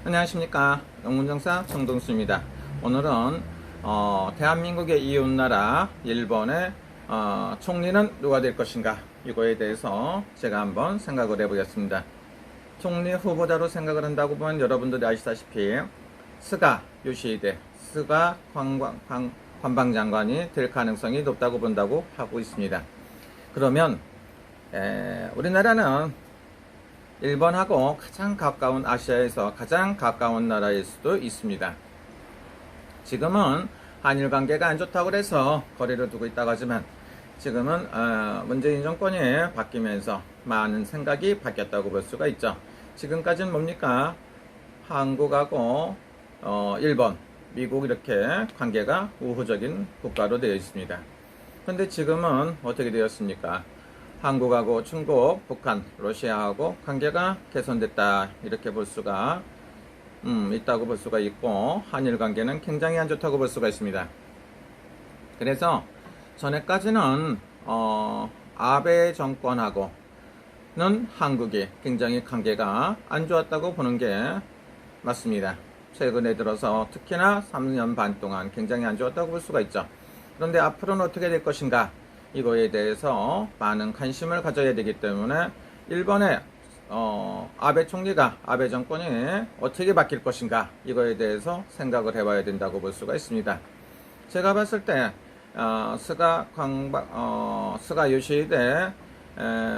안녕하십니까. 영문정사 정동수입니다. 오늘은 대한민국의 이웃나라 일본의 총리는 누가 될 것인가, 이거에 대해서 제가 한번 생각을 해보겠습니다. 총리 후보자로 생각을 한다고 보면 여러분들이 아시다시피 스가 요시히데, 스가 관방장관이 될 가능성이 높다고 본다고 하고 있습니다. 그러면 우리나라는 일본하고 가장 가까운, 아시아에서 가장 가까운 나라일 수도 있습니다. 지금은 한일 관계가 안 좋다고 해서 거리를 두고 있다고 하지만, 지금은 문재인 정권이 바뀌면서 많은 생각이 바뀌었다고 볼 수가 있죠. 지금까지는 뭡니까? 한국하고 일본, 미국 이렇게 관계가 우호적인 국가로 되어 있습니다. 그런데 지금은 어떻게 되었습니까? 한국하고 중국, 북한, 러시아하고 관계가 개선됐다, 이렇게 볼 수가 있다고 볼 수가 있고, 한일 관계는 굉장히 안 좋다고 볼 수가 있습니다. 그래서 전에까지는 아베 정권하고는 한국이 굉장히 관계가 안 좋았다고 보는 게 맞습니다. 최근에 들어서 특히나 3년 반 동안 굉장히 안 좋았다고 볼 수가 있죠. 그런데 앞으로는 어떻게 될 것인가, 이거에 대해서 많은 관심을 가져야 되기 때문에 일본의 아베 총리가, 아베 정권이 어떻게 바뀔 것인가, 이거에 대해서 생각을 해봐야 된다고 볼 수가 있습니다. 제가 봤을 때 스가 요시히데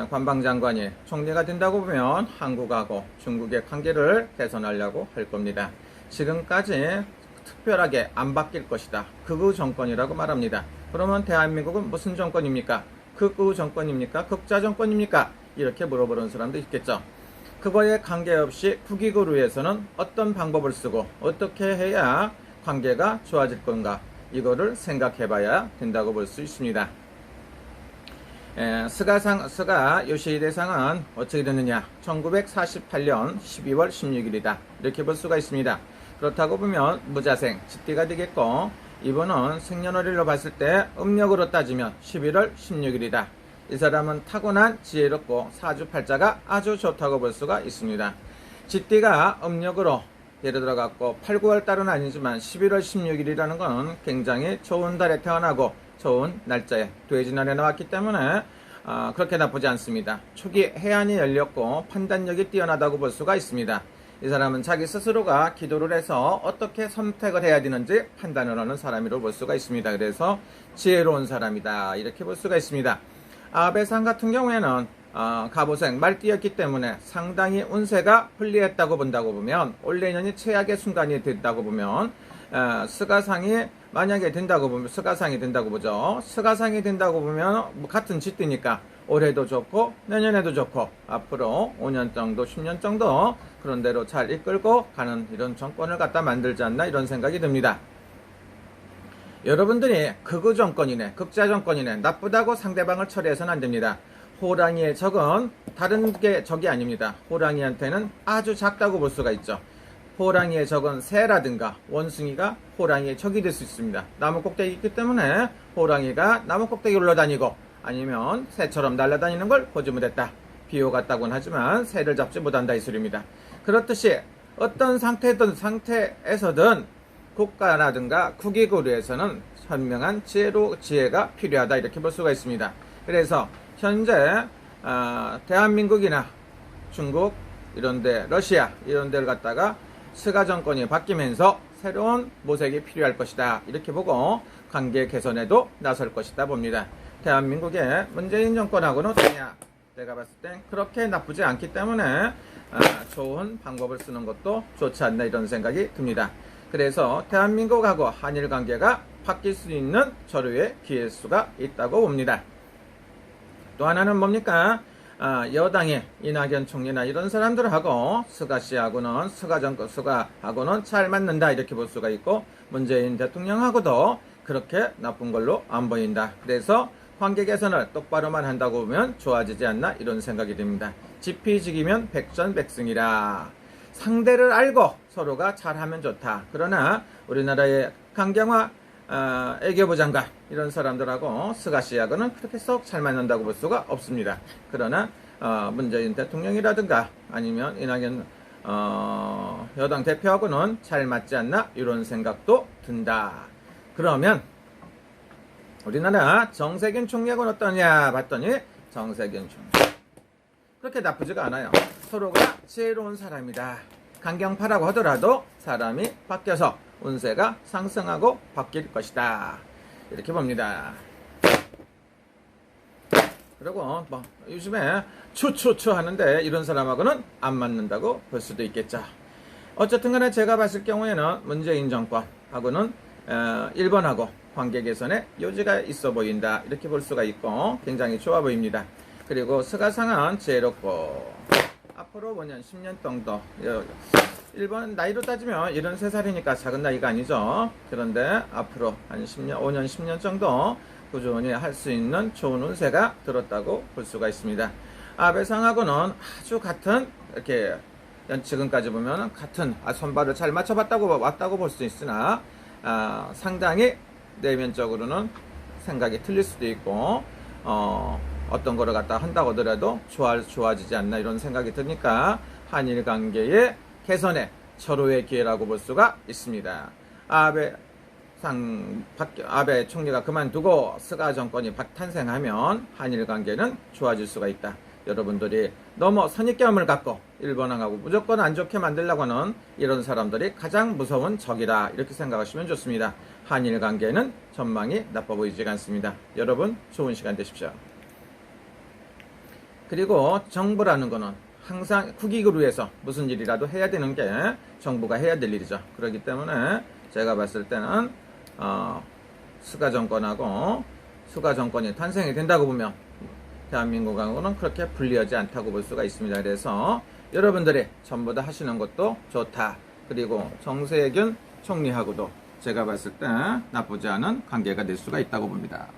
관방장관이 총리가 된다고 보면 한국하고 중국의 관계를 개선하려고 할 겁니다. 지금까지 특별하게 안 바뀔 것이다, 극우 정권이라고 말합니다. 그러면 대한민국은 무슨 정권입니까? 극우 정권입니까? 극자 정권입니까? 이렇게 물어보는 사람도 있겠죠. 그거에 관계없이 국익을 위해서는 어떤 방법을 쓰고 어떻게 해야 관계가 좋아질 건가, 이거를 생각해 봐야 된다고 볼 수 있습니다. 스가 요시히데 상은 어떻게 됐느냐? 1948년 12월 16일이다. 이렇게 볼 수가 있습니다. 그렇다고 보면 무자생, 쥐띠가 되겠고, 이분은 생년월일로 봤을 때 음력으로 따지면 11월 16일이다. 이 사람은 타고난 지혜롭고 사주팔자가 아주 좋다고 볼 수가 있습니다. 쥐띠가 음력으로 예를 들어 갖고 8, 9월 달은 아니지만 11월 16일이라는 것은 굉장히 좋은 달에 태어나고 좋은 날짜에 돼지날에 나왔기 때문에 그렇게 나쁘지 않습니다. 초기 해안이 열렸고 판단력이 뛰어나다고 볼 수가 있습니다. 이 사람은 자기 스스로가 기도를 해서 어떻게 선택을 해야 되는지 판단을 하는 사람이라고 볼 수가 있습니다. 그래서 지혜로운 사람이다, 이렇게 볼 수가 있습니다. 아베상 같은 경우에는 갑오생 말띠였기 때문에 상당히 운세가 불리했다고 본다고 보면, 올 내년이 최악의 순간이 된다고 보면, 스가상이 만약에 된다고 보면, 스가상이 된다고 보죠. 스가상이 된다고 보면 같은 쥐띠니까 올해도 좋고 내년에도 좋고 앞으로 5년 정도 10년 정도 그런 대로 잘 이끌고 가는 이런 정권을 갖다 만들지 않나, 이런 생각이 듭니다. 여러분들이 극우 정권이네, 극자 정권이네, 나쁘다고 상대방을 처리해서는 안 됩니다. 호랑이의 적은 다른 게 적이 아닙니다. 호랑이한테는 아주 작다고 볼 수가 있죠. 호랑이의 적은 새라든가 원숭이가 호랑이의 적이 될 수 있습니다. 나무 꼭대기 있기 때문에 호랑이가 나무 꼭대기 올라다니고, 아니면 새처럼 날아다니는 걸 보지 못했다, 비호 같다고는 하지만 새를 잡지 못한다, 이 소리입니다. 그렇듯이 어떤 상태에서든 국가라든가 국익을 위해서는 현명한 지혜가 필요하다, 이렇게 볼 수가 있습니다. 그래서 현재 대한민국이나 중국 이런데, 러시아 이런 데를 갖다가 스가 정권이 바뀌면서 새로운 모색이 필요할 것이다, 이렇게 보고 관계 개선에도 나설 것이다 봅니다. 대한민국의 문재인 정권하고는 어떠냐? 제가 봤을 땐 그렇게 나쁘지 않기 때문에 좋은 방법을 쓰는 것도 좋지 않나, 이런 생각이 듭니다. 그래서 대한민국하고 한일 관계가 바뀔 수 있는 절호의 기회수가 있다고 봅니다. 또 하나는 뭡니까? 여당의 이낙연 총리나 이런 사람들하고 스가하고는 잘 맞는다, 이렇게 볼 수가 있고, 문재인 대통령하고도 그렇게 나쁜 걸로 안 보인다. 그래서 관계 개선을 똑바로만 한다고 보면 좋아지지 않나, 이런 생각이 듭니다. 지피지기면 백전백승이라. 상대를 알고 서로가 잘하면 좋다. 그러나 우리나라의 강경화 애교부 장관 이런 사람들하고 스가 씨하고는 그렇게 썩 잘 맞는다고 볼 수가 없습니다. 그러나 문재인 대통령이라든가 아니면 이낙연 여당 대표하고는 잘 맞지 않나 이런 생각도 든다. 그러면 우리나라 정세균 총리하고는 어떠냐 봤더니 정세균 총리 그렇게 나쁘지가 않아요. 서로가 지혜로운 사람이다. 강경파라고 하더라도 사람이 바뀌어서 운세가 상승하고 바뀔 것이다. 이렇게 봅니다. 그리고 뭐 요즘에 추추추 하는데 이런 사람하고는 안 맞는다고 볼 수도 있겠죠. 어쨌든 간에 제가 봤을 경우에는 문재인 정권하고는 1번하고 관계 개선에 여지가 있어 보인다. 이렇게 볼 수가 있고 굉장히 좋아 보입니다. 그리고 스가상은 지혜롭고 앞으로 5년, 10년 정도 1번 나이로 따지면 73살이니까 작은 나이가 아니죠. 그런데 앞으로 한 10년, 5년, 10년 정도 꾸준히 할 수 있는 좋은 운세가 들었다고 볼 수가 있습니다. 아베상하고는 아주 같은 이렇게 지금까지 보면 같은 선발을 잘 왔다고 볼 수 있으나 상당히 내면적으로는 생각이 틀릴 수도 있고 어떤 거를 갖다 한다고 하더라도 좋아지지 않나 이런 생각이 드니까 한일 관계의 개선에 절호의 기회라고 볼 수가 있습니다. 아베 총리가 그만두고 스가 정권이 탄생하면 한일 관계는 좋아질 수가 있다. 여러분들이 너무 선입견을 갖고 일본하고 무조건 안 좋게 만들려고 하는 이런 사람들이 가장 무서운 적이다. 이렇게 생각하시면 좋습니다. 한일 관계는 전망이 나빠 보이지 않습니다. 여러분 좋은 시간 되십시오. 그리고 정부라는 거는 항상 국익을 위해서 무슨 일이라도 해야 되는 게 정부가 해야 될 일이죠. 그렇기 때문에 제가 봤을 때는 스가 정권이 탄생이 된다고 보면 대한민국하고는 그렇게 불리하지 않다고 볼 수가 있습니다. 그래서 여러분들이 전부 다 하시는 것도 좋다. 그리고 정세균 총리하고도 제가 봤을 때 나쁘지 않은 관계가 될 수가 있다고 봅니다.